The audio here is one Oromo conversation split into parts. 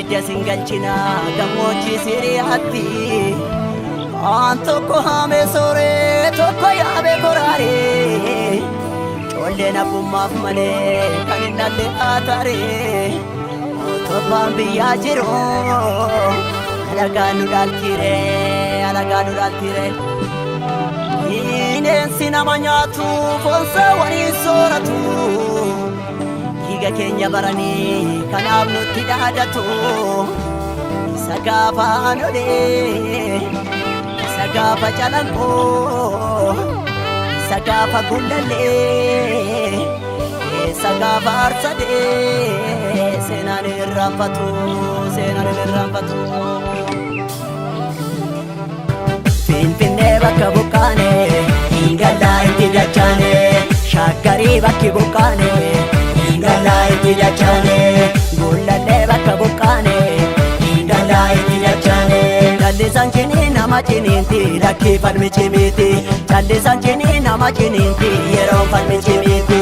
ija singalchina gammochi siriyatti Antoko hame sore tokko yaabe korare Cholle nabummaaf male kan innalle atare Otobaan biyyaa jiru alagaan nu dhaaltire Ineensi nama nyaatu foonsa waliin sooratu Dhiiga keenya baranii kanaaf nutti dhaadatu Isa gaafa anolee Isa gaafa calanqoo Isa gaafa gullallee Isa gaafa arsadee Seenaan irraanfatu Finfinnee bakka buqqaane Ingallaa itti dachaane Shaggarii bakki buqqaane Ingallaa itti dachaane Gullallee bakka buqqaane Ingallaa itti dachaane Callisaan cinii nama ciniinti lakkii falmi cimiiti Callisaan cinii nama ciniinti yeroon falmi cimiiti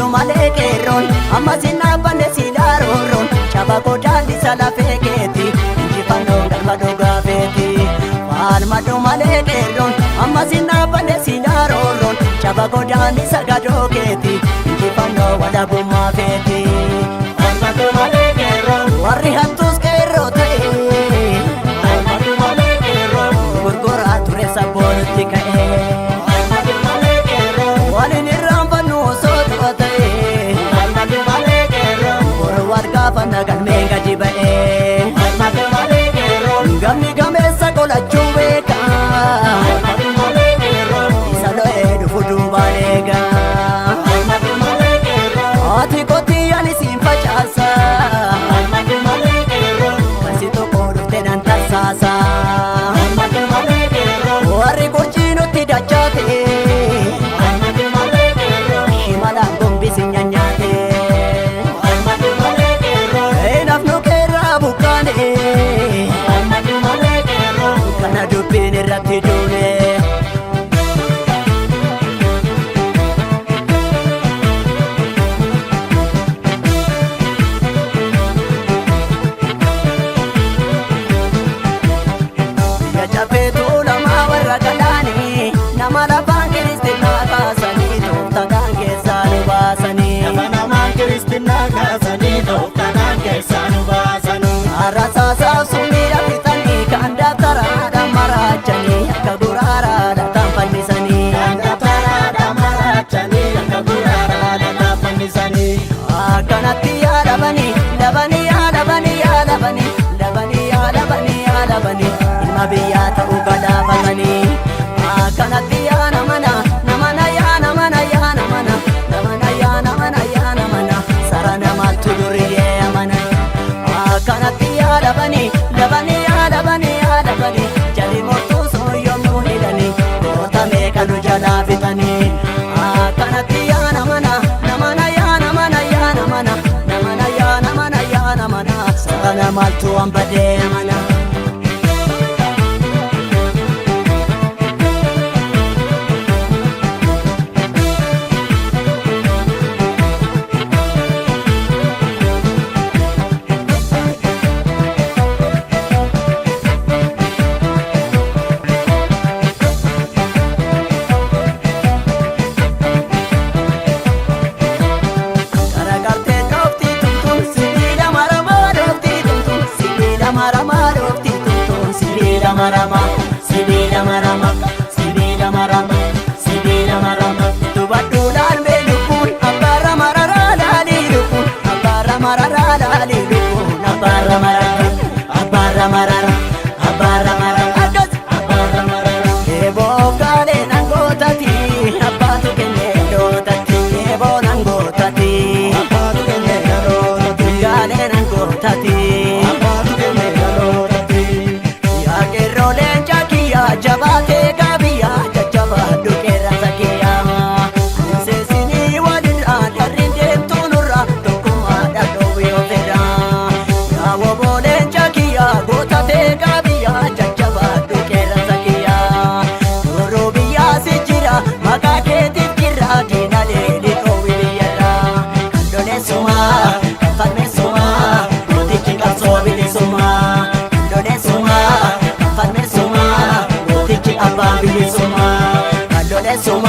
Malee keeroon amma sinnaabbanne siidaarooroon Chabakoo daandisa lafee keeti injifannoon galma dhugaafeeti Faalmadoo malee keeroon amma sinnaabbanne siidaarooroon Chabakoo daandisa gadoo keeti injifannoo walabummaa feeti Faalmadoo malee keeroon warri hattuus keerroo ta'e Faalmadoo malee keeroon gurguraa ture sabboonutti ka'e Faalmadoo malee keeroon waliin irraanfannu osoo Fana galmee gadi ba'ee Falmatu malee keeroon Gamni gameessa qolachuu beeka Falmatu malee keeroon Isa lo'ee dhufu duubaan eega Falmatu malee keeroon Ati qotiyyaan isiin facaasa Falmatu malee keeroon Kasi tokko dhufte nan tarsaasa Falmatu malee keeroon Warri qurcii nutti dachaate Falmatu malee keeroon Shimalaan gombisi nyaanyaate Kana dubbiin irratti duune Biyya cafeetuu lamaa warra galaanii Nama lafaan kiristinnaa kaasanii Tooftanaan keessaa nu baasanii Nama lamaan kiristinnaa kaasanii Tooftanaan keessaa nu baasanii Arrasaasaaf summiidha fixanii Kan daftaraadha maraachanii Akka guraaraadha kan fannisanii Kan daftaraadha maraachanii Akka guraaraadha kan fannisanii Akkanatti yaadabanii Labanii yaadabanii yaadabanii Labanii yaadabanii yaadabanii Ilma biyyaa ta'uu gadaafatanii Akkanatti yaanamana Namana yaanamana yaanamana Namana yaanamana yaanamana Sara namaattu duriyyee amana Akkanatti yaadabanii Labanii yaadabanii yaadabanii Jali mortuu sooyyoo nuu hidhanii Goota meeqa nu jalaa fixanii Akkanatti yaanamana Namana yaanamana yaanamana Namana yaanamana yaanamana Sara namaattu hambadee amana marama, sibila marama, sibila marama, sibila marama. Tubaddu dalbe lukun, abara marara lali lukun, abara marara lali lukun, abara marara, abara marara, abara marara, abara marara. Ebo gale nangotati, abatu kene dotati, ebo nangotati, abatu kene dotati, gale nangotati. Jabate gabiya jajaba dukera sakiya sesini wadira darinde tunura dokuma dadowi ofera yawo bolen chakiya gotate gabiya suma